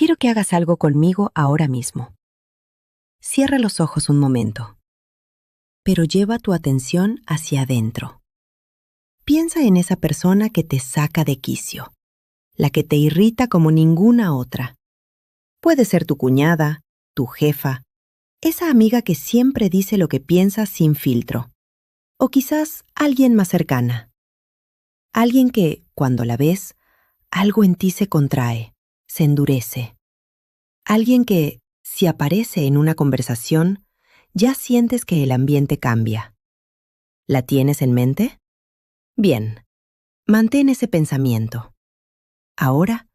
quiero que hagas algo conmigo ahora mismo. Cierra los ojos un momento, pero lleva tu atención hacia adentro. Piensa en esa persona que te saca de quicio, la que te irrita como ninguna otra. Puede ser tu cuñada, tu jefa, esa amiga que siempre dice lo que piensa sin filtro. O quizás alguien más cercana. Alguien que, cuando la ves, algo en ti se contrae, se endurece. Alguien que, si aparece en una conversación, ya sientes que el ambiente cambia. ¿La tienes en mente? Bien, mantén ese pensamiento. Ahora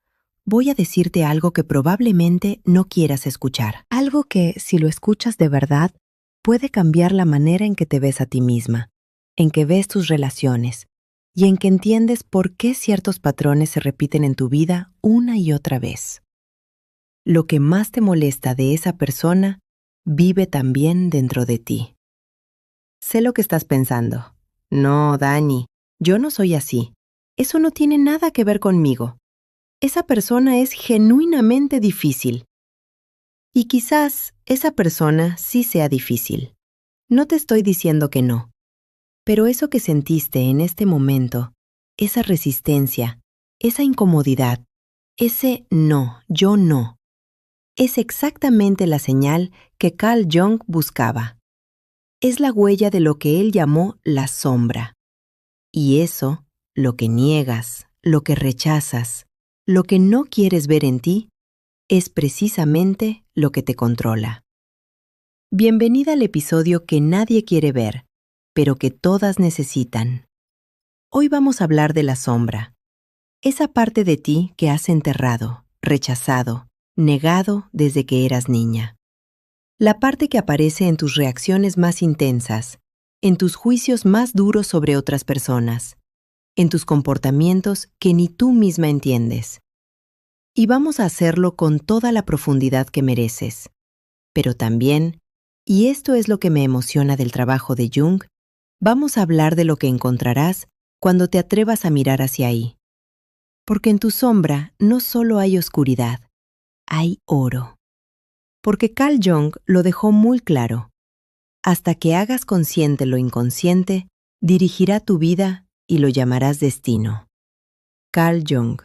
voy a decirte algo que probablemente no quieras escuchar. Algo que, si lo escuchas de verdad, puede cambiar la manera en que te ves a ti misma, en que ves tus relaciones y en que entiendes por qué ciertos patrones se repiten en tu vida una y otra vez. Lo que más te molesta de esa persona vive también dentro de ti. Sé lo que estás pensando. No, Dani, yo no soy así. Eso no tiene nada que ver conmigo. Esa persona es genuinamente difícil. Y quizás esa persona sí sea difícil. No te estoy diciendo que no. Pero eso que sentiste en este momento, esa resistencia, esa incomodidad, ese no, yo no, es exactamente la señal que Carl Jung buscaba. Es la huella de lo que él llamó la sombra. Y eso, lo que niegas, lo que rechazas, lo que no quieres ver en ti, es precisamente lo que te controla. Bienvenida al episodio que nadie quiere ver, pero que todas necesitan. Hoy vamos a hablar de la sombra, esa parte de ti que has enterrado, rechazado, negado desde que eras niña. La parte que aparece en tus reacciones más intensas, en tus juicios más duros sobre otras personas, en tus comportamientos que ni tú misma entiendes. Y vamos a hacerlo con toda la profundidad que mereces. Pero también, y esto es lo que me emociona del trabajo de Jung, vamos a hablar de lo que encontrarás cuando te atrevas a mirar hacia ahí. Porque en tu sombra no solo hay oscuridad, hay oro. Porque Carl Jung lo dejó muy claro. Hasta que hagas consciente lo inconsciente, dirigirá tu vida y lo llamarás destino. Carl Jung.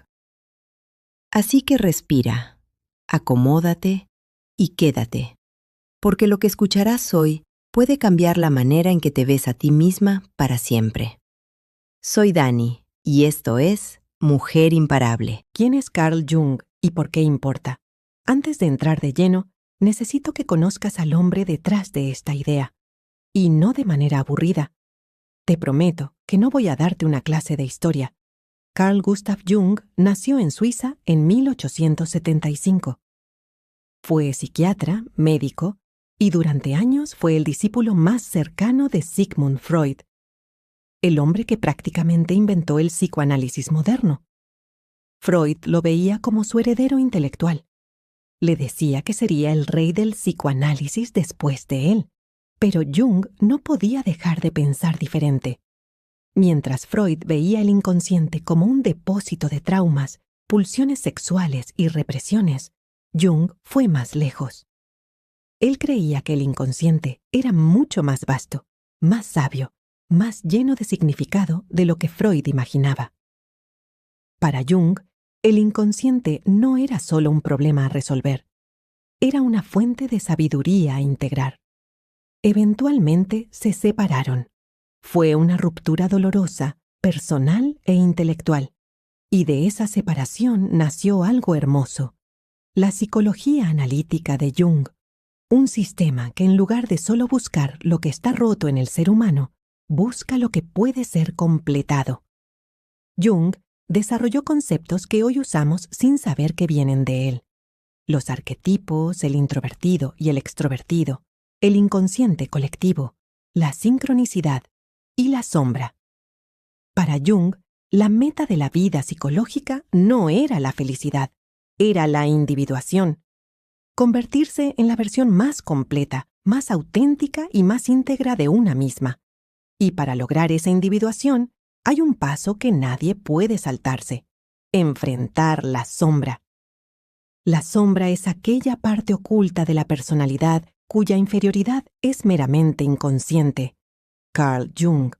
Así que respira, acomódate y quédate, porque lo que escucharás hoy puede cambiar la manera en que te ves a ti misma para siempre. Soy Dani, y esto es Mujer Imparable. ¿Quién es Carl Jung y por qué importa? Antes de entrar de lleno, necesito que conozcas al hombre detrás de esta idea, y no de manera aburrida. Te prometo que no voy a darte una clase de historia. Carl Gustav Jung nació en Suiza en 1875. Fue psiquiatra, médico, y durante años fue el discípulo más cercano de Sigmund Freud, el hombre que prácticamente inventó el psicoanálisis moderno. Freud lo veía como su heredero intelectual. Le decía que sería el rey del psicoanálisis después de él, pero Jung no podía dejar de pensar diferente. Mientras Freud veía el inconsciente como un depósito de traumas, pulsiones sexuales y represiones, Jung fue más lejos. Él creía que el inconsciente era mucho más vasto, más sabio, más lleno de significado de lo que Freud imaginaba. Para Jung, el inconsciente no era solo un problema a resolver, era una fuente de sabiduría a integrar. Eventualmente se separaron. Fue una ruptura dolorosa, personal e intelectual, y de esa separación nació algo hermoso, la psicología analítica de Jung, un sistema que en lugar de solo buscar lo que está roto en el ser humano, busca lo que puede ser completado. Jung desarrolló conceptos que hoy usamos sin saber que vienen de él. Los arquetipos, el introvertido y el extrovertido, el inconsciente colectivo, la sincronicidad y la sombra. Para Jung, la meta de la vida psicológica no era la felicidad, era la individuación. Convertirse en la versión más completa, más auténtica y más íntegra de una misma. Y para lograr esa individuación, hay un paso que nadie puede saltarse: enfrentar la sombra. La sombra es aquella parte oculta de la personalidad cuya inferioridad es meramente inconsciente. Carl Jung.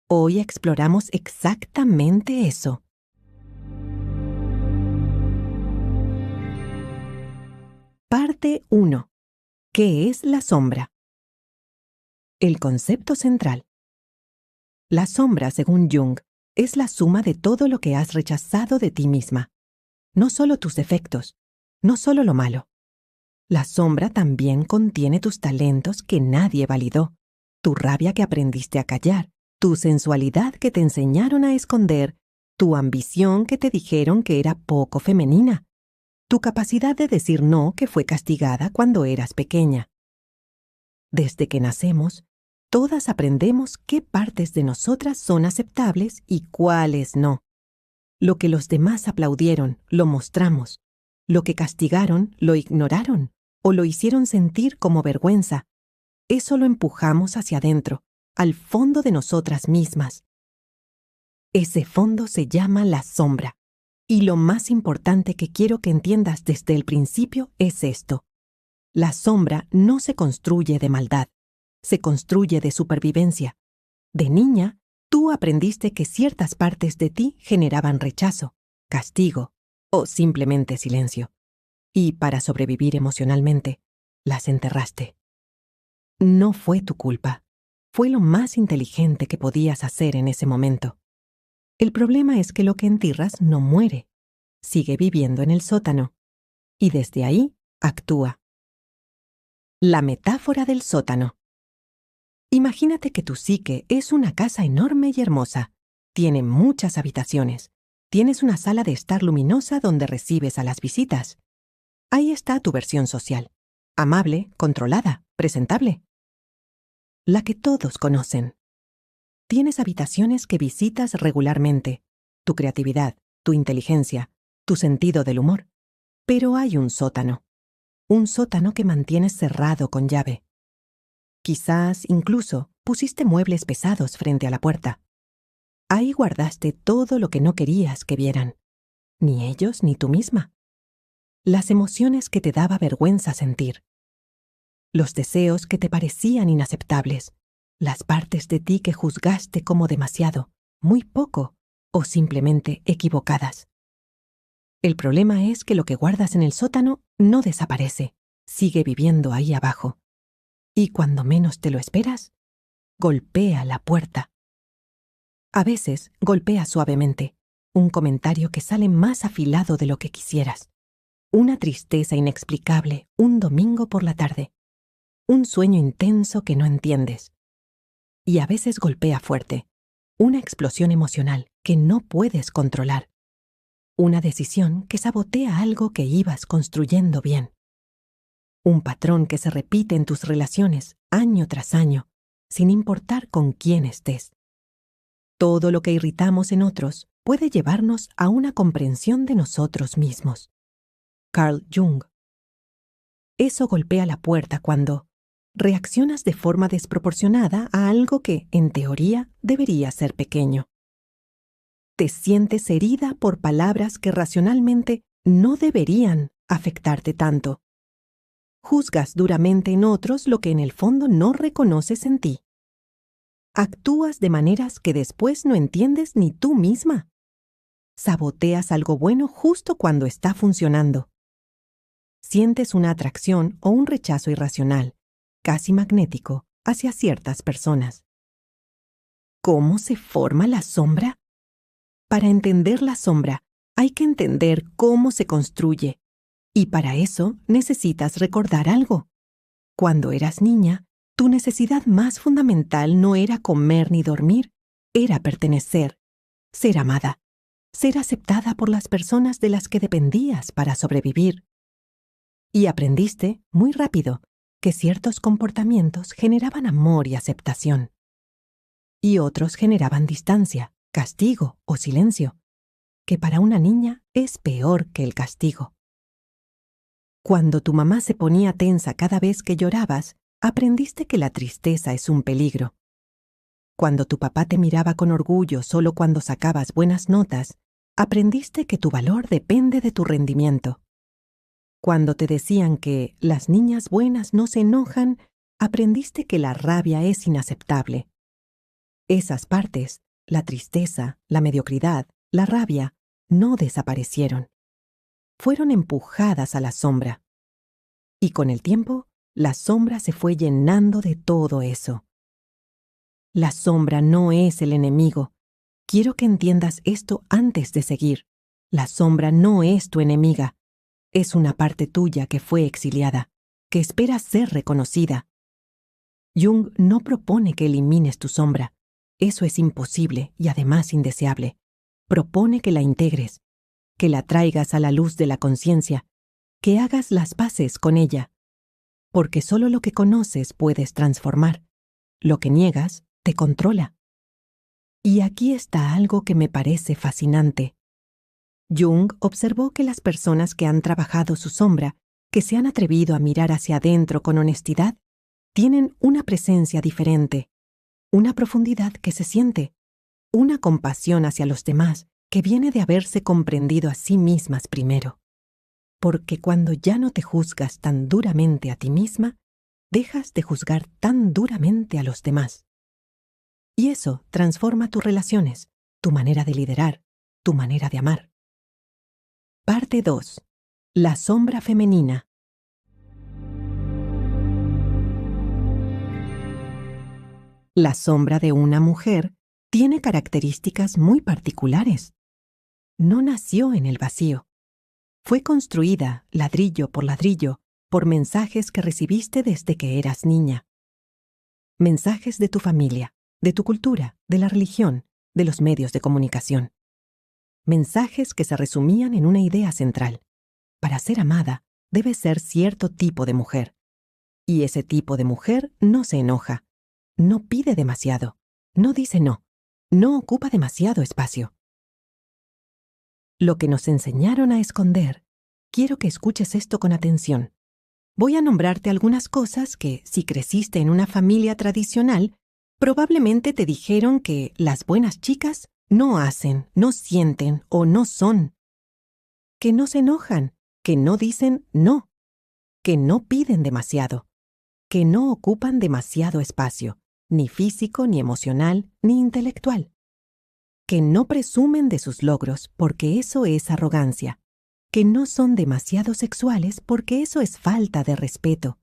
Hoy exploramos exactamente eso. Parte 1. ¿Qué es la sombra? El concepto central. La sombra, según Jung, es la suma de todo lo que has rechazado de ti misma. No solo tus defectos, no solo lo malo. La sombra también contiene tus talentos que nadie validó, tu rabia que aprendiste a callar, tu sensualidad que te enseñaron a esconder, tu ambición que te dijeron que era poco femenina, tu capacidad de decir no que fue castigada cuando eras pequeña. Desde que nacemos, todas aprendemos qué partes de nosotras son aceptables y cuáles no. Lo que los demás aplaudieron, lo mostramos. Lo que castigaron, lo ignoraron o lo hicieron sentir como vergüenza. Eso lo empujamos hacia adentro, al fondo de nosotras mismas. Ese fondo se llama la sombra. Y lo más importante que quiero que entiendas desde el principio es esto. La sombra no se construye de maldad, se construye de supervivencia. De niña, tú aprendiste que ciertas partes de ti generaban rechazo, castigo o simplemente silencio. Y para sobrevivir emocionalmente, las enterraste. No fue tu culpa. Fue lo más inteligente que podías hacer en ese momento. El problema es que lo que entierras no muere. Sigue viviendo en el sótano. Y desde ahí, actúa. La metáfora del sótano. Imagínate que tu psique es una casa enorme y hermosa. Tiene muchas habitaciones. Tienes una sala de estar luminosa donde recibes a las visitas. Ahí está tu versión social. Amable, controlada, presentable. La que todos conocen. Tienes habitaciones que visitas regularmente. Tu creatividad, tu inteligencia, tu sentido del humor. Pero hay un sótano. Un sótano que mantienes cerrado con llave. Quizás, incluso, pusiste muebles pesados frente a la puerta. Ahí guardaste todo lo que no querías que vieran. Ni ellos ni tú misma. Las emociones que te daba vergüenza sentir. Los deseos que te parecían inaceptables. Las partes de ti que juzgaste como demasiado, muy poco o simplemente equivocadas. El problema es que lo que guardas en el sótano no desaparece, sigue viviendo ahí abajo. Y cuando menos te lo esperas, golpea la puerta. A veces golpea suavemente, un comentario que sale más afilado de lo que quisieras. Una tristeza inexplicable un domingo por la tarde. Un sueño intenso que no entiendes. Y a veces golpea fuerte, una explosión emocional que no puedes controlar. Una decisión que sabotea algo que ibas construyendo bien. Un patrón que se repite en tus relaciones año tras año, sin importar con quién estés. Todo lo que irritamos en otros puede llevarnos a una comprensión de nosotros mismos. Carl Jung. Eso golpea la puerta cuando reaccionas de forma desproporcionada a algo que, en teoría, debería ser pequeño. Te sientes herida por palabras que racionalmente no deberían afectarte tanto. Juzgas duramente en otros lo que en el fondo no reconoces en ti. Actúas de maneras que después no entiendes ni tú misma. Saboteas algo bueno justo cuando está funcionando. Sientes una atracción o un rechazo irracional, casi magnético, hacia ciertas personas. ¿Cómo se forma la sombra? Para entender la sombra, hay que entender cómo se construye. Y para eso necesitas recordar algo. Cuando eras niña, tu necesidad más fundamental no era comer ni dormir, era pertenecer, ser amada, ser aceptada por las personas de las que dependías para sobrevivir. Y aprendiste, muy rápido, que ciertos comportamientos generaban amor y aceptación. Y otros generaban distancia, castigo o silencio, que para una niña es peor que el castigo. Cuando tu mamá se ponía tensa cada vez que llorabas, aprendiste que la tristeza es un peligro. Cuando tu papá te miraba con orgullo solo cuando sacabas buenas notas, aprendiste que tu valor depende de tu rendimiento. Cuando te decían que las niñas buenas no se enojan, aprendiste que la rabia es inaceptable. Esas partes, la tristeza, la mediocridad, la rabia, no desaparecieron. Fueron empujadas a la sombra. Y con el tiempo, la sombra se fue llenando de todo eso. La sombra no es el enemigo. Quiero que entiendas esto antes de seguir. La sombra no es tu enemiga. Es una parte tuya que fue exiliada, que espera ser reconocida. Jung no propone que elimines tu sombra. Eso es imposible y además indeseable. Propone que la integres, que la traigas a la luz de la conciencia, que hagas las paces con ella. Porque solo lo que conoces puedes transformar. Lo que niegas te controla. Y aquí está algo que me parece fascinante. Jung observó que las personas que han trabajado su sombra, que se han atrevido a mirar hacia adentro con honestidad, tienen una presencia diferente, una profundidad que se siente, una compasión hacia los demás que viene de haberse comprendido a sí mismas primero. Porque cuando ya no te juzgas tan duramente a ti misma, dejas de juzgar tan duramente a los demás. Y eso transforma tus relaciones, tu manera de liderar, tu manera de amar. Parte 2. La sombra femenina. La sombra de una mujer tiene características muy particulares. No nació en el vacío. Fue construida, ladrillo por ladrillo, por mensajes que recibiste desde que eras niña. Mensajes de tu familia, de tu cultura, de la religión, de los medios de comunicación. Mensajes que se resumían en una idea central. Para ser amada, debe ser cierto tipo de mujer. Y ese tipo de mujer no se enoja, no pide demasiado, no dice no, no ocupa demasiado espacio. Lo que nos enseñaron a esconder, quiero que escuches esto con atención. Voy a nombrarte algunas cosas que, si creciste en una familia tradicional, probablemente te dijeron que las buenas chicas no hacen, no sienten o no son. Que no se enojan, que no dicen no, que no piden demasiado, que no ocupan demasiado espacio, ni físico, ni emocional, ni intelectual. Que no presumen de sus logros porque eso es arrogancia. Que no son demasiado sexuales porque eso es falta de respeto.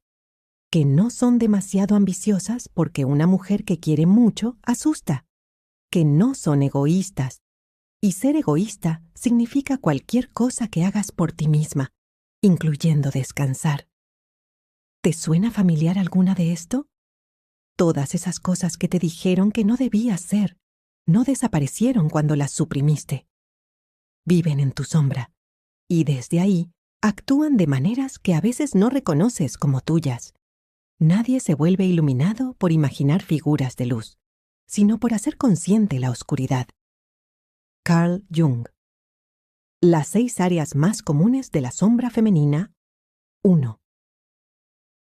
Que no son demasiado ambiciosas porque una mujer que quiere mucho asusta. Que no son egoístas. Y ser egoísta significa cualquier cosa que hagas por ti misma, incluyendo descansar. ¿Te suena familiar alguna de esto? Todas esas cosas que te dijeron que no debías ser, no desaparecieron cuando las suprimiste. Viven en tu sombra, y desde ahí actúan de maneras que a veces no reconoces como tuyas. Nadie se vuelve iluminado por imaginar figuras de luz, sino por hacer consciente la oscuridad. Carl Jung. Las 6 áreas más comunes de la sombra femenina. 1.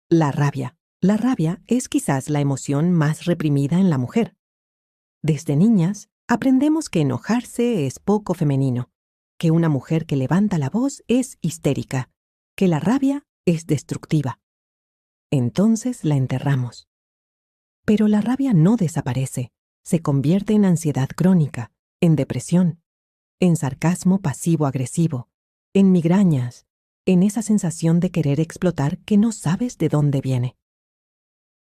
La rabia. La rabia es quizás la emoción más reprimida en la mujer. Desde niñas, aprendemos que enojarse es poco femenino, que una mujer que levanta la voz es histérica, que la rabia es destructiva. Entonces la enterramos. Pero la rabia no desaparece, se convierte en ansiedad crónica, en depresión, en sarcasmo pasivo-agresivo, en migrañas, en esa sensación de querer explotar que no sabes de dónde viene.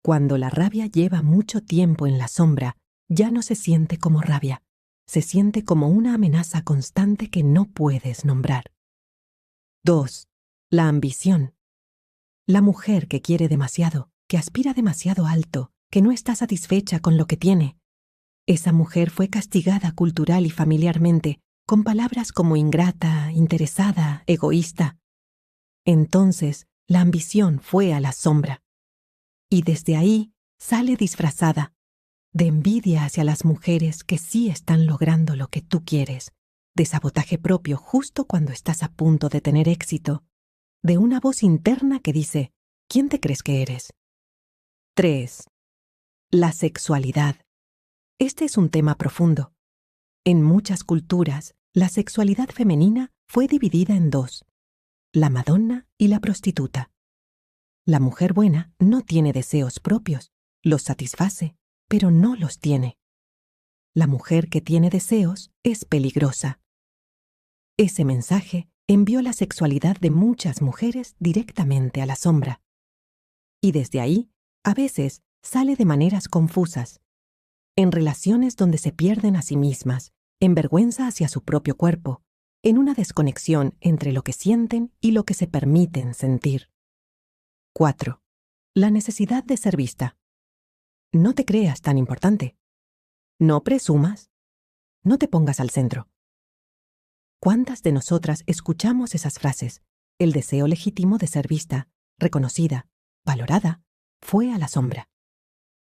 Cuando la rabia lleva mucho tiempo en la sombra, ya no se siente como rabia, se siente como una amenaza constante que no puedes nombrar. 2. La ambición. La mujer que quiere demasiado, que aspira demasiado alto, que no está satisfecha con lo que tiene. Esa mujer fue castigada cultural y familiarmente con palabras como ingrata, interesada, egoísta. Entonces, la ambición fue a la sombra. Y desde ahí sale disfrazada, de envidia hacia las mujeres que sí están logrando lo que tú quieres, de sabotaje propio justo cuando estás a punto de tener éxito, de una voz interna que dice, ¿quién te crees que eres? 3. La sexualidad. Este es un tema profundo. En muchas culturas, la sexualidad femenina fue dividida en 2. la Madonna y la prostituta. La mujer buena no tiene deseos propios, los satisface, pero no los tiene. La mujer que tiene deseos es peligrosa. Ese mensaje envió la sexualidad de muchas mujeres directamente a la sombra. Y desde ahí, a veces, sale de maneras confusas, en relaciones donde se pierden a sí mismas, en vergüenza hacia su propio cuerpo, en una desconexión entre lo que sienten y lo que se permiten sentir. 4. La necesidad de ser vista. No te creas tan importante. No presumas. No te pongas al centro. ¿Cuántas de nosotras escuchamos esas frases? El deseo legítimo de ser vista, reconocida, valorada, fue a la sombra.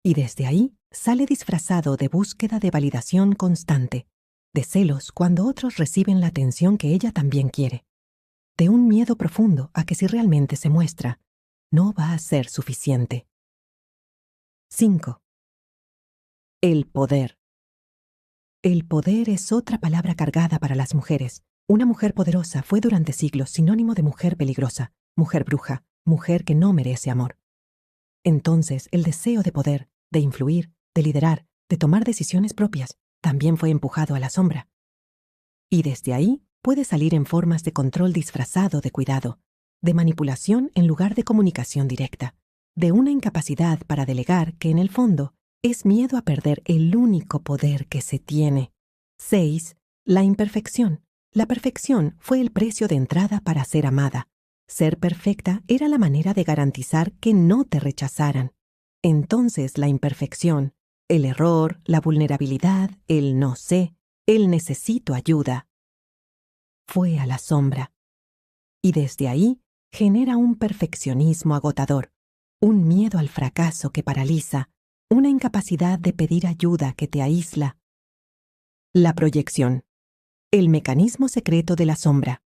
Y desde ahí sale disfrazado de búsqueda de validación constante, de celos cuando otros reciben la atención que ella también quiere, de un miedo profundo a que si realmente se muestra, no va a ser suficiente. 5. El poder. El poder es otra palabra cargada para las mujeres. Una mujer poderosa fue durante siglos sinónimo de mujer peligrosa, mujer bruja, mujer que no merece amor. Entonces, el deseo de poder, de influir, de liderar, de tomar decisiones propias, también fue empujado a la sombra. Y desde ahí puede salir en formas de control disfrazado de cuidado, de manipulación en lugar de comunicación directa, de una incapacidad para delegar que en el fondo es miedo a perder el único poder que se tiene. 6. La imperfección. La perfección fue el precio de entrada para ser amada. Ser perfecta era la manera de garantizar que no te rechazaran. Entonces la imperfección, el error, la vulnerabilidad, el no sé, el necesito ayuda, fue a la sombra. Y desde ahí genera un perfeccionismo agotador, un miedo al fracaso que paraliza, una incapacidad de pedir ayuda que te aísla. La proyección. El mecanismo secreto de la sombra.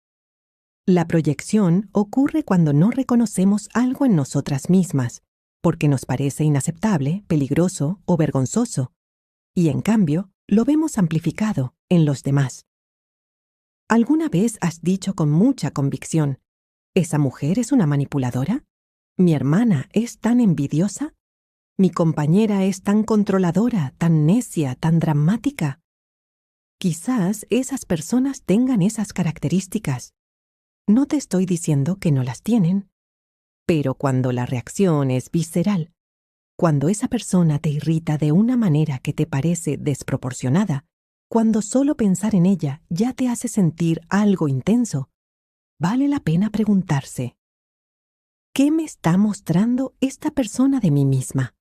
La proyección ocurre cuando no reconocemos algo en nosotras mismas, porque nos parece inaceptable, peligroso o vergonzoso, y en cambio lo vemos amplificado en los demás. ¿Alguna vez has dicho con mucha convicción, ¿esa mujer es una manipuladora? ¿Mi hermana es tan envidiosa? ¿Mi compañera es tan controladora, tan necia, tan dramática? Quizás esas personas tengan esas características. No te estoy diciendo que no las tienen, pero cuando la reacción es visceral, cuando esa persona te irrita de una manera que te parece desproporcionada, cuando solo pensar en ella ya te hace sentir algo intenso, vale la pena preguntarse, ¿qué me está mostrando esta persona de mí misma?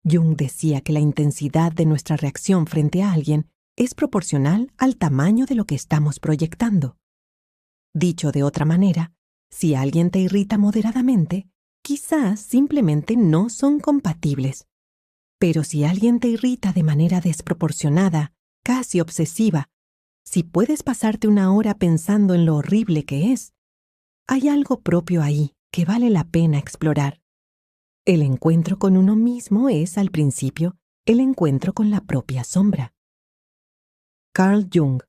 Jung decía que la intensidad de nuestra reacción frente a alguien es proporcional al tamaño de lo que estamos proyectando. Dicho de otra manera, si alguien te irrita moderadamente, quizás simplemente no son compatibles. Pero si alguien te irrita de manera desproporcionada, casi obsesiva, si puedes pasarte una hora pensando en lo horrible que es, hay algo propio ahí que vale la pena explorar. El encuentro con uno mismo es, al principio, el encuentro con la propia sombra. Carl Jung.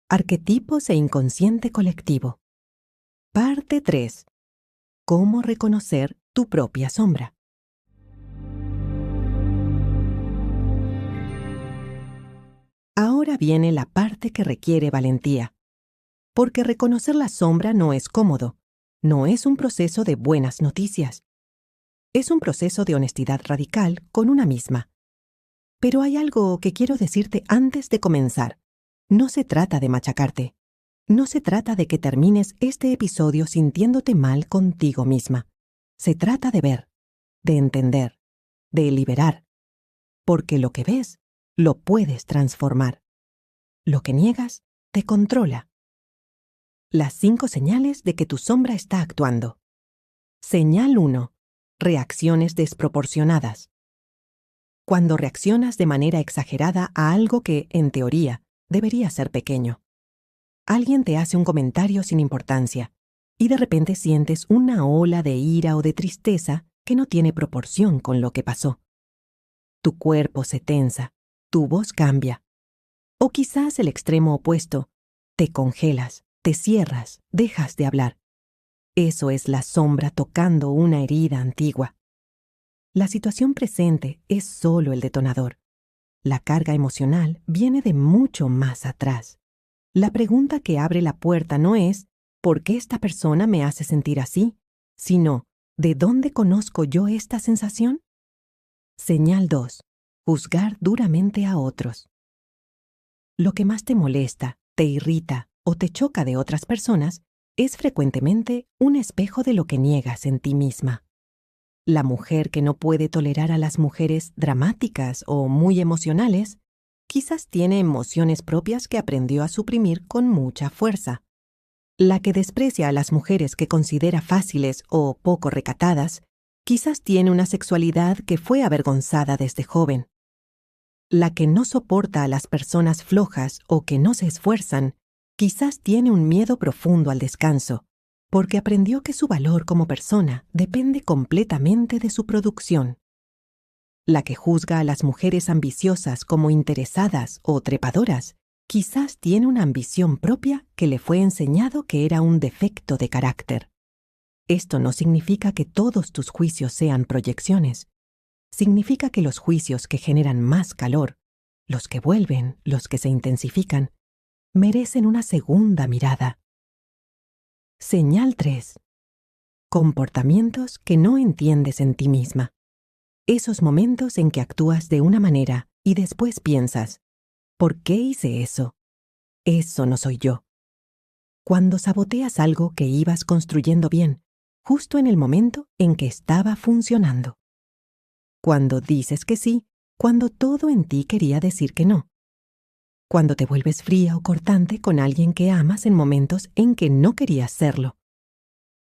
Arquetipos e inconsciente colectivo. Parte 3. ¿Cómo reconocer tu propia sombra? Ahora viene la parte que requiere valentía, porque reconocer la sombra no es cómodo, no es un proceso de buenas noticias. Es un proceso de honestidad radical con una misma. Pero hay algo que quiero decirte antes de comenzar. No se trata de machacarte. No se trata de que termines este episodio sintiéndote mal contigo misma. Se trata de ver, de entender, de liberar. Porque lo que ves, lo puedes transformar. Lo que niegas, te controla. Las 5 señales de que tu sombra está actuando. Señal 1. Reacciones desproporcionadas. Cuando reaccionas de manera exagerada a algo que, en teoría, debería ser pequeño. Alguien te hace un comentario sin importancia y de repente sientes una ola de ira o de tristeza que no tiene proporción con lo que pasó. Tu cuerpo se tensa, tu voz cambia. O quizás el extremo opuesto, te congelas, te cierras, dejas de hablar. Eso es la sombra tocando una herida antigua. La situación presente es solo el detonador. La carga emocional viene de mucho más atrás. La pregunta que abre la puerta no es ¿por qué esta persona me hace sentir así?, sino ¿de dónde conozco yo esta sensación? Señal 2. Juzgar duramente a otros. Lo que más te molesta, te irrita o te choca de otras personas es frecuentemente un espejo de lo que niegas en ti misma. La mujer que no puede tolerar a las mujeres dramáticas o muy emocionales, quizás tiene emociones propias que aprendió a suprimir con mucha fuerza. La que desprecia a las mujeres que considera fáciles o poco recatadas, quizás tiene una sexualidad que fue avergonzada desde joven. La que no soporta a las personas flojas o que no se esfuerzan, quizás tiene un miedo profundo al descanso, porque aprendió que su valor como persona depende completamente de su producción. La que juzga a las mujeres ambiciosas como interesadas o trepadoras, quizás tiene una ambición propia que le fue enseñado que era un defecto de carácter. Esto no significa que todos tus juicios sean proyecciones. Significa que los juicios que generan más calor, los que vuelven, los que se intensifican, merecen una segunda mirada. Señal 3. Comportamientos que no entiendes en ti misma. Esos momentos en que actúas de una manera y después piensas, ¿por qué hice eso? Eso no soy yo. Cuando saboteas algo que ibas construyendo bien, justo en el momento en que estaba funcionando. Cuando dices que sí, cuando todo en ti quería decir que no. Cuando te vuelves fría o cortante con alguien que amas en momentos en que no querías serlo.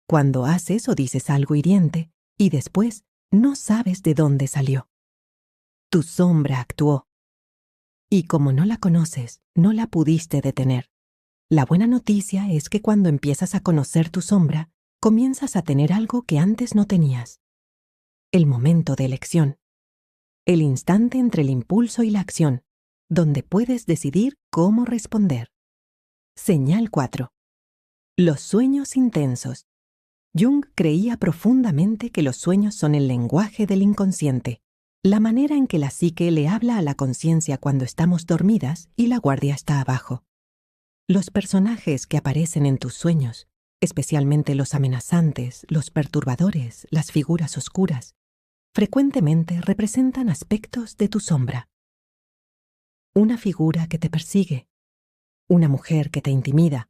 Cuando haces o dices algo hiriente y después no sabes de dónde salió. Tu sombra actuó. Y como no la conoces, no la pudiste detener. La buena noticia es que cuando empiezas a conocer tu sombra, comienzas a tener algo que antes no tenías. El momento de elección. El instante entre el impulso y la acción, donde puedes decidir cómo responder. Señal 4. Los sueños intensos. Jung creía profundamente que los sueños son el lenguaje del inconsciente, la manera en que la psique le habla a la conciencia cuando estamos dormidas y la guardia está abajo. Los personajes que aparecen en tus sueños, especialmente los amenazantes, los perturbadores, las figuras oscuras, frecuentemente representan aspectos de tu sombra. Una figura que te persigue, una mujer que te intimida,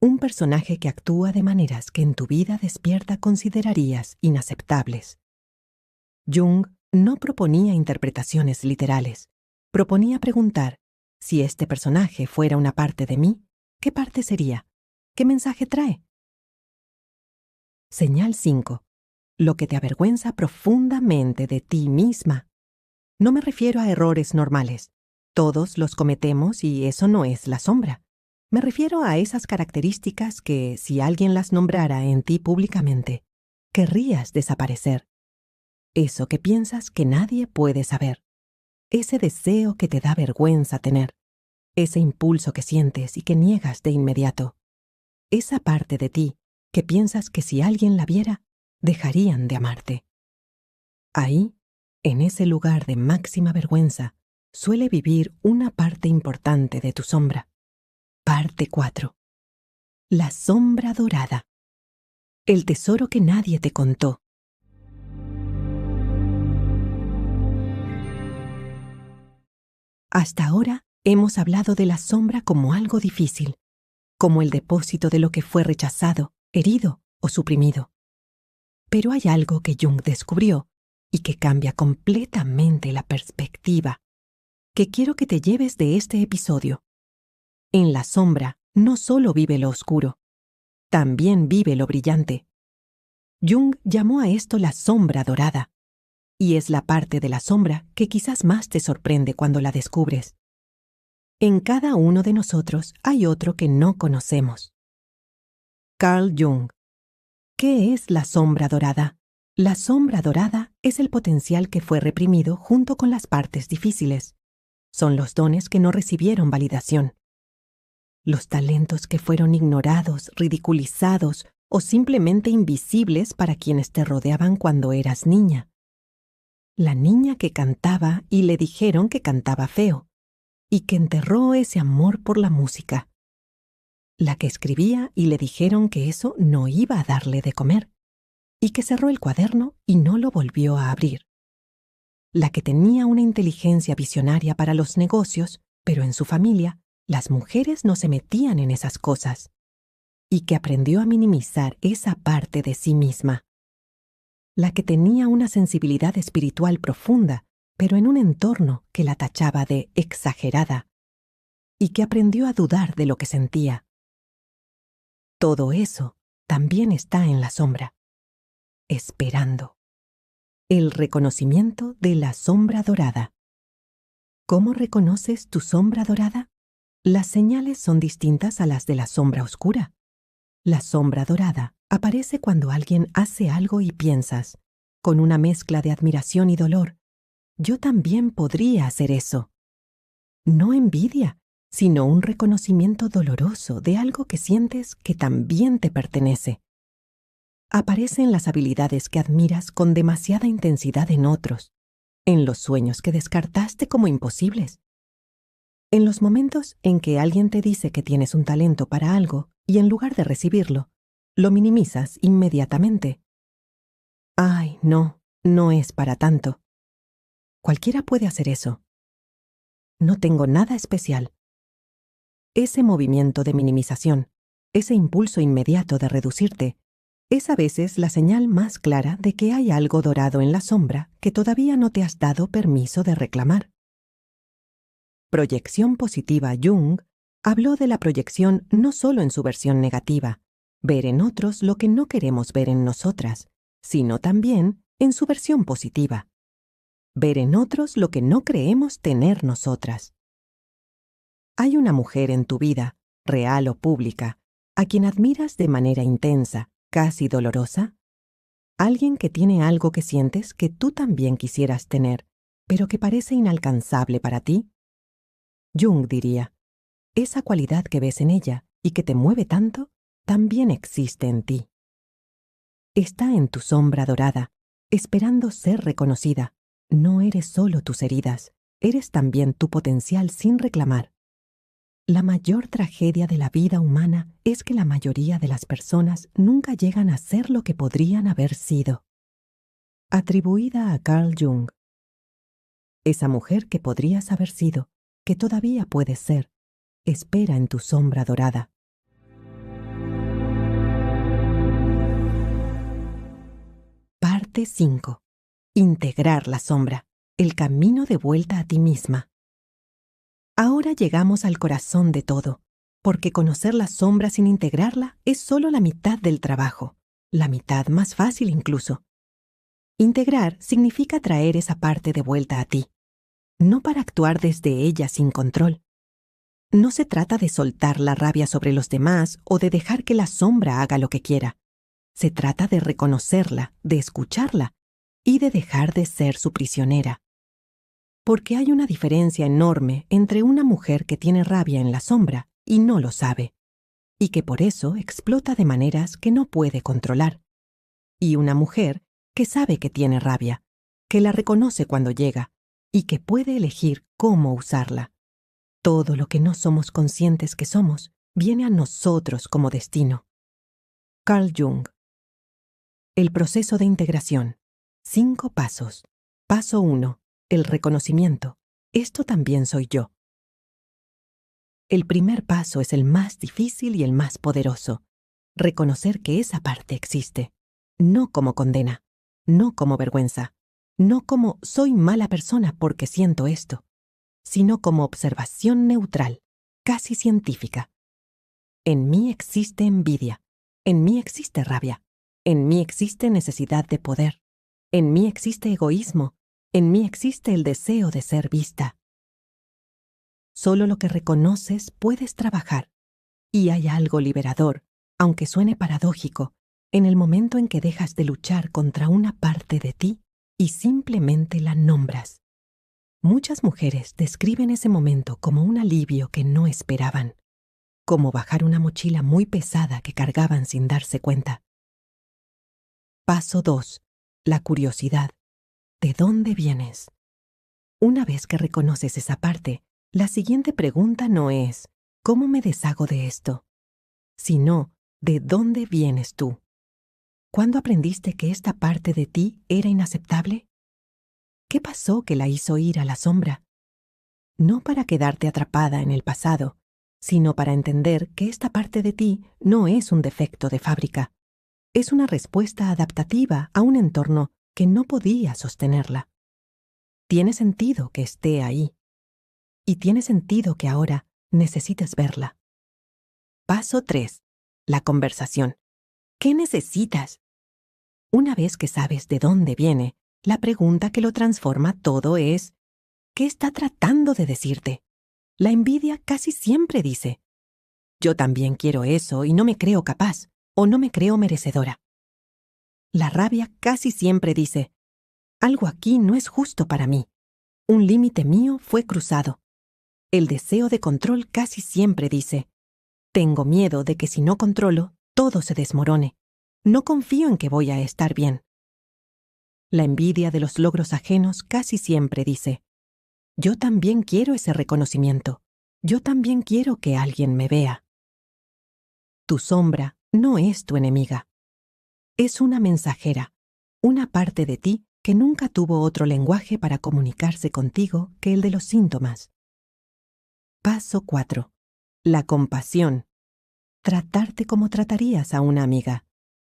un personaje que actúa de maneras que en tu vida despierta considerarías inaceptables. Jung no proponía interpretaciones literales, proponía preguntar, si este personaje fuera una parte de mí, ¿qué parte sería? ¿Qué mensaje trae? Señal 5. Lo que te avergüenza profundamente de ti misma. No me refiero a errores normales. Todos los cometemos y eso no es la sombra. Me refiero a esas características que, si alguien las nombrara en ti públicamente, querrías desaparecer. Eso que piensas que nadie puede saber. Ese deseo que te da vergüenza tener. Ese impulso que sientes y que niegas de inmediato. Esa parte de ti que piensas que si alguien la viera, dejarían de amarte. Ahí, en ese lugar de máxima vergüenza, suele vivir una parte importante de tu sombra. Parte 4. La sombra dorada. El tesoro que nadie te contó. Hasta ahora hemos hablado de la sombra como algo difícil, como el depósito de lo que fue rechazado, herido o suprimido. Pero hay algo que Jung descubrió y que cambia completamente la perspectiva, que quiero que te lleves de este episodio. En la sombra no solo vive lo oscuro, también vive lo brillante. Jung llamó a esto la sombra dorada, y es la parte de la sombra que quizás más te sorprende cuando la descubres. En cada uno de nosotros hay otro que no conocemos. Carl Jung. ¿Qué es la sombra dorada? La sombra dorada es el potencial que fue reprimido junto con las partes difíciles. Son los dones que no recibieron validación. Los talentos que fueron ignorados, ridiculizados o simplemente invisibles para quienes te rodeaban cuando eras niña. La niña que cantaba y le dijeron que cantaba feo, y que enterró ese amor por la música. La que escribía y le dijeron que eso no iba a darle de comer, y que cerró el cuaderno y no lo volvió a abrir. La que tenía una inteligencia visionaria para los negocios, pero en su familia, las mujeres no se metían en esas cosas, y que aprendió a minimizar esa parte de sí misma. La que tenía una sensibilidad espiritual profunda, pero en un entorno que la tachaba de exagerada, y que aprendió a dudar de lo que sentía. Todo eso también está en la sombra, esperando. El reconocimiento de la sombra dorada. ¿Cómo reconoces tu sombra dorada? Las señales son distintas a las de la sombra oscura. La sombra dorada aparece cuando alguien hace algo y piensas, con una mezcla de admiración y dolor, yo también podría hacer eso. No envidia, sino un reconocimiento doloroso de algo que sientes que también te pertenece. Aparecen las habilidades que admiras con demasiada intensidad en otros, en los sueños que descartaste como imposibles, en los momentos en que alguien te dice que tienes un talento para algo y en lugar de recibirlo, lo minimizas inmediatamente. Ay, no, no es para tanto. Cualquiera puede hacer eso. No tengo nada especial. Ese movimiento de minimización, ese impulso inmediato de reducirte, es a veces la señal más clara de que hay algo dorado en la sombra que todavía no te has dado permiso de reclamar. Proyección positiva Jung habló de la proyección no solo en su versión negativa, ver en otros lo que no queremos ver en nosotras, sino también en su versión positiva, ver en otros lo que no creemos tener nosotras. Hay una mujer en tu vida, real o pública, a quien admiras de manera intensa, casi dolorosa. Alguien que tiene algo que sientes que tú también quisieras tener, pero que parece inalcanzable para ti. Jung diría, esa cualidad que ves en ella y que te mueve tanto, también existe en ti. Está en tu sombra dorada, esperando ser reconocida. No eres solo tus heridas, eres también tu potencial sin reclamar. La mayor tragedia de la vida humana es que la mayoría de las personas nunca llegan a ser lo que podrían haber sido. Atribuida a Carl Jung. Esa mujer que podrías haber sido, que todavía puedes ser, espera en tu sombra dorada. Parte 5. Integrar la sombra, el camino de vuelta a ti misma. Ahora llegamos al corazón de todo, porque conocer la sombra sin integrarla es solo la mitad del trabajo, la mitad más fácil incluso. Integrar significa traer esa parte de vuelta a ti, no para actuar desde ella sin control. No se trata de soltar la rabia sobre los demás o de dejar que la sombra haga lo que quiera. Se trata de reconocerla, de escucharla y de dejar de ser su prisionera. Porque hay una diferencia enorme entre una mujer que tiene rabia en la sombra y no lo sabe, y que por eso explota de maneras que no puede controlar, y una mujer que sabe que tiene rabia, que la reconoce cuando llega, y que puede elegir cómo usarla. Todo lo que no somos conscientes que somos viene a nosotros como destino. Carl Jung. El proceso de integración. 5 pasos. Paso 1. El reconocimiento. Esto también soy yo. El primer paso es el más difícil y el más poderoso. Reconocer que esa parte existe. No como condena, no como vergüenza, no como soy mala persona porque siento esto, sino como observación neutral, casi científica. En mí existe envidia, en mí existe rabia, en mí existe necesidad de poder, en mí existe egoísmo, en mí existe el deseo de ser vista. Solo lo que reconoces puedes trabajar, y hay algo liberador, aunque suene paradójico, en el momento en que dejas de luchar contra una parte de ti y simplemente la nombras. Muchas mujeres describen ese momento como un alivio que no esperaban. como bajar una mochila muy pesada que cargaban sin darse cuenta. Paso 2. La curiosidad. ¿De dónde vienes? Una vez que reconoces esa parte, la siguiente pregunta no es ¿cómo me deshago de esto?, sino ¿de dónde vienes tú? ¿Cuándo aprendiste que esta parte de ti era inaceptable? ¿Qué pasó que la hizo ir a la sombra? No para quedarte atrapada en el pasado, sino para entender que esta parte de ti no es un defecto de fábrica. Es una respuesta adaptativa a un entorno que no podía sostenerla. Tiene sentido que esté ahí. Y tiene sentido que ahora necesites verla. Paso 3. La conversación. ¿Qué necesitas? Una vez que sabes de dónde viene, la pregunta que lo transforma todo es ¿qué está tratando de decirte? La envidia casi siempre dice yo también quiero eso y no me creo capaz o no me creo merecedora. La rabia casi siempre dice algo aquí no es justo para mí. Un límite mío fue cruzado. El deseo de control casi siempre dice tengo miedo de que si no controlo, todo se desmorone. No confío en que voy a estar bien. La envidia de los logros ajenos casi siempre dice yo también quiero ese reconocimiento. Yo también quiero que alguien me vea. Tu sombra no es tu enemiga. Es una mensajera, una parte de ti que nunca tuvo otro lenguaje para comunicarse contigo que el de los síntomas. Paso 4. La compasión. Tratarte como tratarías a una amiga.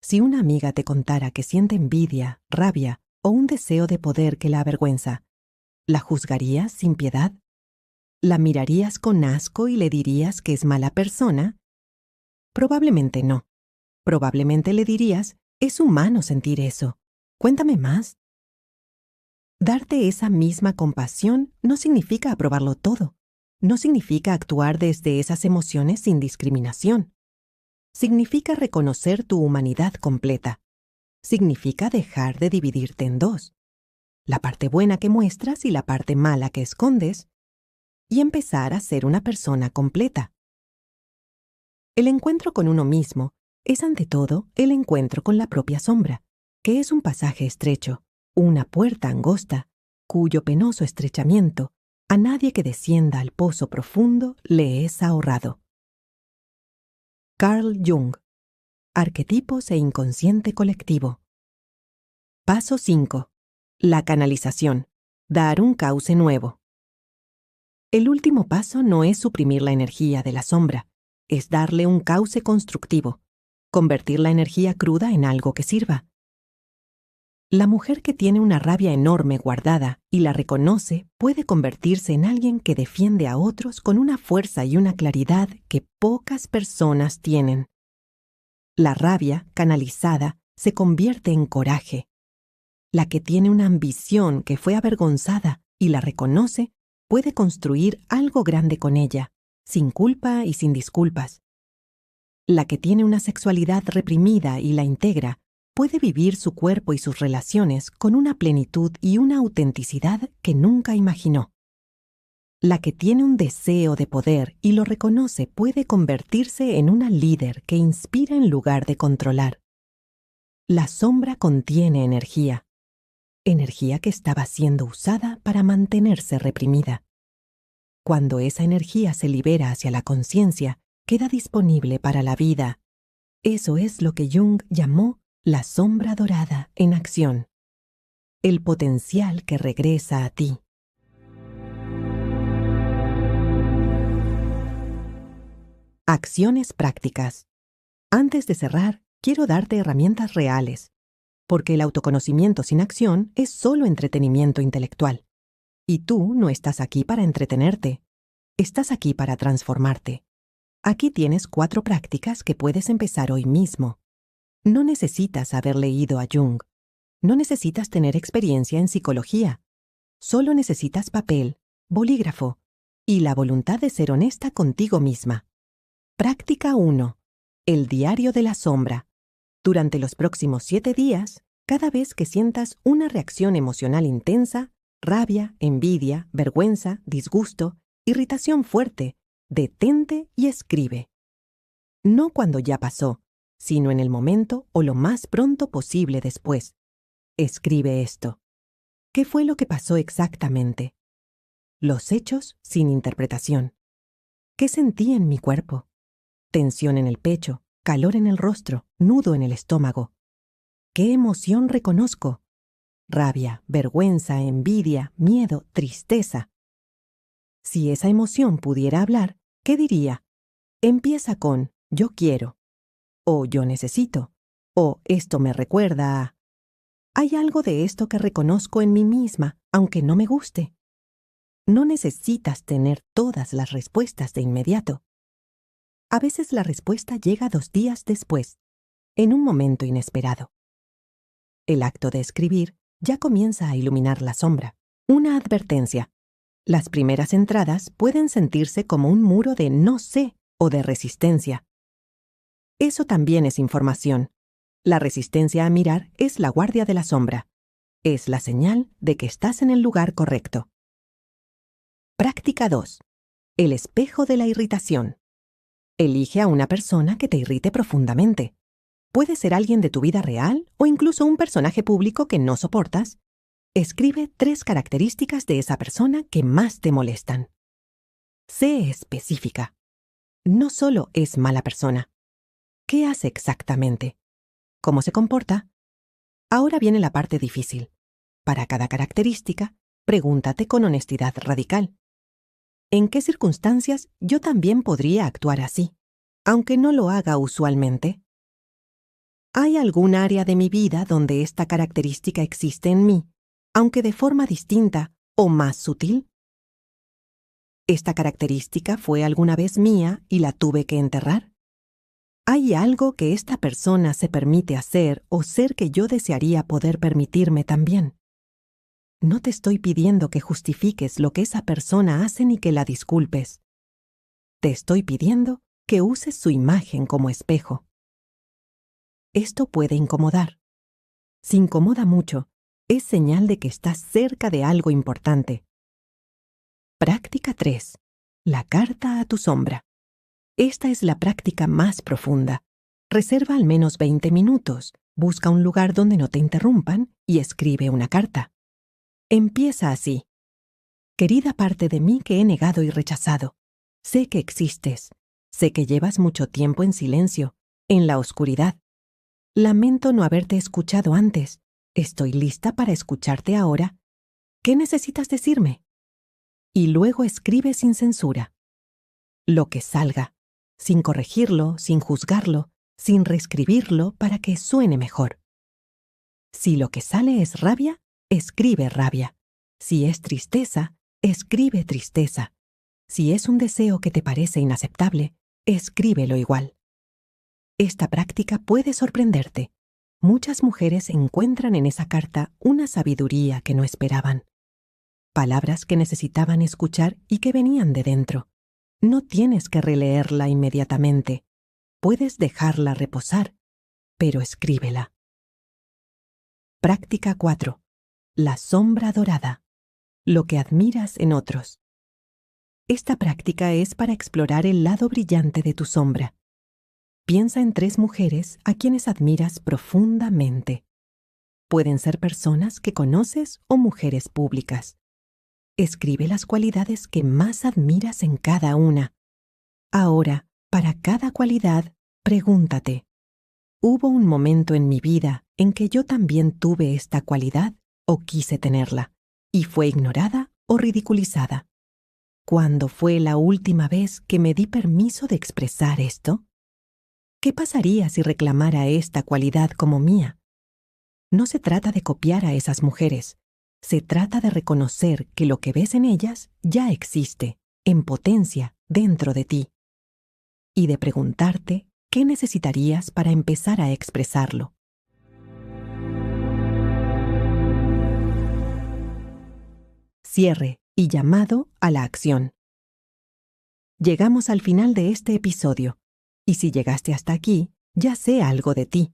Si una amiga te contara que siente envidia, rabia o un deseo de poder que la avergüenza, ¿la juzgarías sin piedad? ¿La mirarías con asco y le dirías que es mala persona? Probablemente no. Probablemente le dirías, es humano sentir eso. Cuéntame más. Darte esa misma compasión no significa aprobarlo todo. No significa actuar desde esas emociones sin discriminación. Significa reconocer tu humanidad completa. Significa dejar de dividirte en dos. La parte buena que muestras y la parte mala que escondes, y empezar a ser una persona completa. El encuentro con uno mismo es ante todo el encuentro con la propia sombra, que es un pasaje estrecho, una puerta angosta, cuyo penoso estrechamiento a nadie que descienda al pozo profundo le es ahorrado. Carl Jung. Arquetipos e inconsciente colectivo. Paso 5. La canalización. Dar un cauce nuevo. El último paso no es suprimir la energía de la sombra, es darle un cauce constructivo, convertir la energía cruda en algo que sirva. La mujer que tiene una rabia enorme guardada y la reconoce puede convertirse en alguien que defiende a otros con una fuerza y una claridad que pocas personas tienen. La rabia, canalizada, se convierte en coraje. La que tiene una ambición que fue avergonzada y la reconoce, puede construir algo grande con ella, sin culpa y sin disculpas. La que tiene una sexualidad reprimida y la integra, puede vivir su cuerpo y sus relaciones con una plenitud y una autenticidad que nunca imaginó. La que tiene un deseo de poder y lo reconoce puede convertirse en una líder que inspira en lugar de controlar. La sombra contiene energía que estaba siendo usada para mantenerse reprimida. Cuando esa energía se libera hacia la conciencia, queda disponible para la vida. Eso es lo que Jung llamó la sombra dorada en acción. El potencial que regresa a ti. Acciones prácticas. Antes de cerrar, quiero darte herramientas reales, porque el autoconocimiento sin acción es solo entretenimiento intelectual. Y tú no estás aquí para entretenerte, estás aquí para transformarte. Aquí tienes 4 prácticas que puedes empezar hoy mismo. No necesitas haber leído a Jung. No necesitas tener experiencia en psicología. Solo necesitas papel, bolígrafo y la voluntad de ser honesta contigo misma. Práctica 1. El diario de la sombra. Durante los próximos 7 días, cada vez que sientas una reacción emocional intensa, rabia, envidia, vergüenza, disgusto, irritación fuerte, detente y escribe. No cuando ya pasó, sino en el momento o lo más pronto posible después. Escribe esto. ¿Qué fue lo que pasó exactamente? Los hechos sin interpretación. ¿Qué sentí en mi cuerpo? Tensión en el pecho, calor en el rostro, nudo en el estómago. ¿Qué emoción reconozco? Rabia, vergüenza, envidia, miedo, tristeza. Si esa emoción pudiera hablar, ¿qué diría? Empieza con yo quiero, o yo necesito, o esto me recuerda a... Hay algo de esto que reconozco en mí misma, aunque no me guste. No necesitas tener todas las respuestas de inmediato. A veces la respuesta llega 2 días después, en un momento inesperado. El acto de escribir ya comienza a iluminar la sombra. Una advertencia. Las primeras entradas pueden sentirse como un muro de no sé o de resistencia. Eso también es información. La resistencia a mirar es la guardia de la sombra. Es la señal de que estás en el lugar correcto. Práctica 2. El espejo de la irritación. Elige a una persona que te irrite profundamente. Puede ser alguien de tu vida real o incluso un personaje público que no soportas. Escribe 3 características de esa persona que más te molestan. Sé específica. No solo es mala persona. ¿Qué hace exactamente? ¿Cómo se comporta? Ahora viene la parte difícil. Para cada característica, pregúntate con honestidad radical. ¿En qué circunstancias yo también podría actuar así, aunque no lo haga usualmente? ¿Hay algún área de mi vida donde esta característica existe en mí, aunque de forma distinta o más sutil? ¿Esta característica fue alguna vez mía y la tuve que enterrar? ¿Hay algo que esta persona se permite hacer o ser que yo desearía poder permitirme también? No te estoy pidiendo que justifiques lo que esa persona hace ni que la disculpes. Te estoy pidiendo que uses su imagen como espejo. Esto puede incomodar. Si incomoda mucho, es señal de que estás cerca de algo importante. Práctica 3. La carta a tu sombra. Esta es la práctica más profunda. Reserva al menos 20 minutos, busca un lugar donde no te interrumpan y escribe una carta. Empieza así. Querida parte de mí que he negado y rechazado, sé que existes, sé que llevas mucho tiempo en silencio, en la oscuridad. Lamento no haberte escuchado antes. Estoy lista para escucharte ahora. ¿Qué necesitas decirme? Y luego escribe sin censura. Lo que salga, sin corregirlo, sin juzgarlo, sin reescribirlo para que suene mejor. Si lo que sale es rabia, escribe rabia. Si es tristeza, escribe tristeza. Si es un deseo que te parece inaceptable, escríbelo igual. Esta práctica puede sorprenderte. Muchas mujeres encuentran en esa carta una sabiduría que no esperaban. Palabras que necesitaban escuchar y que venían de dentro. No tienes que releerla inmediatamente. Puedes dejarla reposar, pero escríbela. Práctica 4. La sombra dorada. Lo que admiras en otros. Esta práctica es para explorar el lado brillante de tu sombra. Piensa en 3 mujeres a quienes admiras profundamente. Pueden ser personas que conoces o mujeres públicas. Escribe las cualidades que más admiras en cada una. Ahora, para cada cualidad, pregúntate, ¿hubo un momento en mi vida en que yo también tuve esta cualidad o quise tenerla, y fue ignorada o ridiculizada? ¿Cuándo fue la última vez que me di permiso de expresar esto? ¿Qué pasaría si reclamara esta cualidad como mía? No se trata de copiar a esas mujeres. Se trata de reconocer que lo que ves en ellas ya existe, en potencia, dentro de ti. Y de preguntarte qué necesitarías para empezar a expresarlo. Cierre y llamado a la acción. Llegamos al final de este episodio. Y si llegaste hasta aquí, ya sé algo de ti.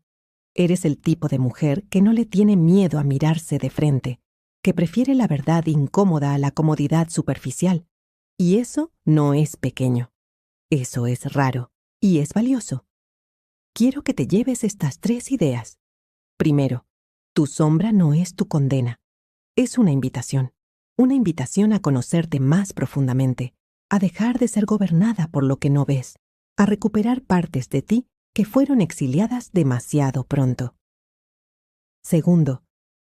Eres el tipo de mujer que no le tiene miedo a mirarse de frente, que prefiere la verdad incómoda a la comodidad superficial. Y eso no es pequeño. Eso es raro. Y es valioso. Quiero que te lleves estas 3 ideas. Primero, tu sombra no es tu condena. Es una invitación a conocerte más profundamente, a dejar de ser gobernada por lo que no ves, a recuperar partes de ti que fueron exiliadas demasiado pronto. Segundo,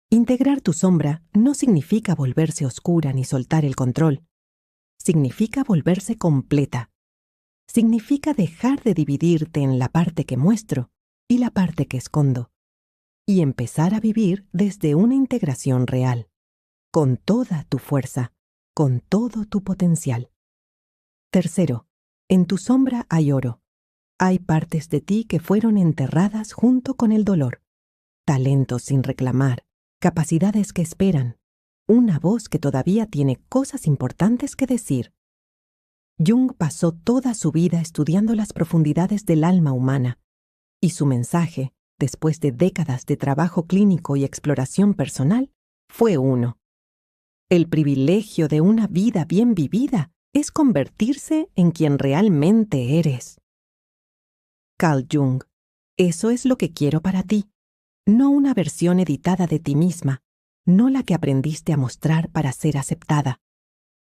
integrar tu sombra no significa volverse oscura ni soltar el control. Significa volverse completa. Significa dejar de dividirte en la parte que muestro y la parte que escondo, y empezar a vivir desde una integración real, con toda tu fuerza, con todo tu potencial. Tercero, en tu sombra hay oro. Hay partes de ti que fueron enterradas junto con el dolor, talentos sin reclamar, capacidades que esperan, una voz que todavía tiene cosas importantes que decir. Jung pasó toda su vida estudiando las profundidades del alma humana, y su mensaje, después de décadas de trabajo clínico y exploración personal, fue uno. El privilegio de una vida bien vivida es convertirse en quien realmente eres. Carl Jung, eso es lo que quiero para ti, no una versión editada de ti misma, no la que aprendiste a mostrar para ser aceptada,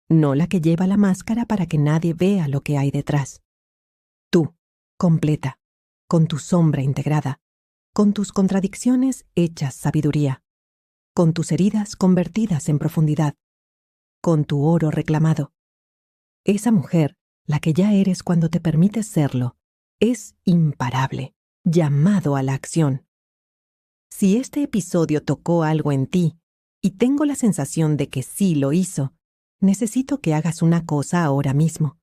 no la que lleva la máscara para que nadie vea lo que hay detrás. Tú, completa, con tu sombra integrada, con tus contradicciones hechas sabiduría, con tus heridas convertidas en profundidad, con tu oro reclamado. Esa mujer, la que ya eres cuando te permites serlo, es imparable, llamado a la acción. Si este episodio tocó algo en ti, y tengo la sensación de que sí lo hizo, necesito que hagas una cosa ahora mismo.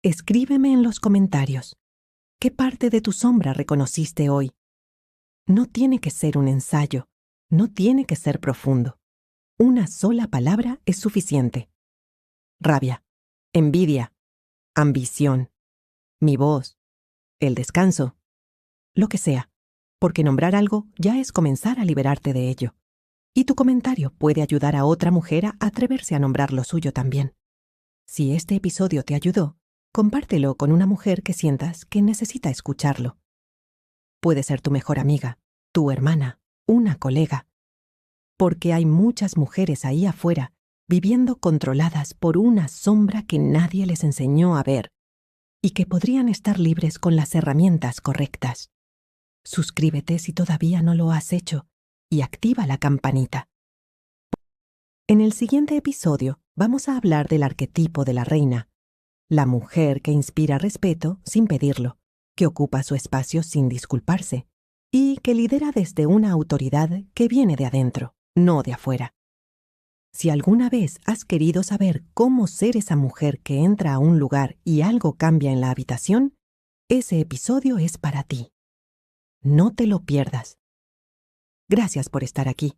Escríbeme en los comentarios. ¿Qué parte de tu sombra reconociste hoy? No tiene que ser un ensayo, no tiene que ser profundo. Una sola palabra es suficiente. Rabia, envidia, ambición, mi voz, el descanso, lo que sea, porque nombrar algo ya es comenzar a liberarte de ello. Y tu comentario puede ayudar a otra mujer a atreverse a nombrar lo suyo también. Si este episodio te ayudó, compártelo con una mujer que sientas que necesita escucharlo. Puede ser tu mejor amiga, tu hermana, una colega. Porque hay muchas mujeres ahí afuera viviendo controladas por una sombra que nadie les enseñó a ver y que podrían estar libres con las herramientas correctas. Suscríbete si todavía no lo has hecho y activa la campanita. En el siguiente episodio vamos a hablar del arquetipo de la reina, la mujer que inspira respeto sin pedirlo, que ocupa su espacio sin disculparse y que lidera desde una autoridad que viene de adentro, no de afuera. Si alguna vez has querido saber cómo ser esa mujer que entra a un lugar y algo cambia en la habitación, ese episodio es para ti. No te lo pierdas. Gracias por estar aquí.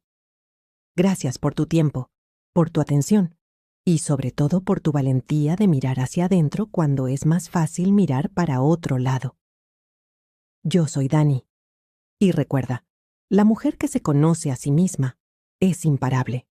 Gracias por tu tiempo, por tu atención y sobre todo por tu valentía de mirar hacia adentro cuando es más fácil mirar para otro lado. Yo soy Dani. Y recuerda, la mujer que se conoce a sí misma es imparable.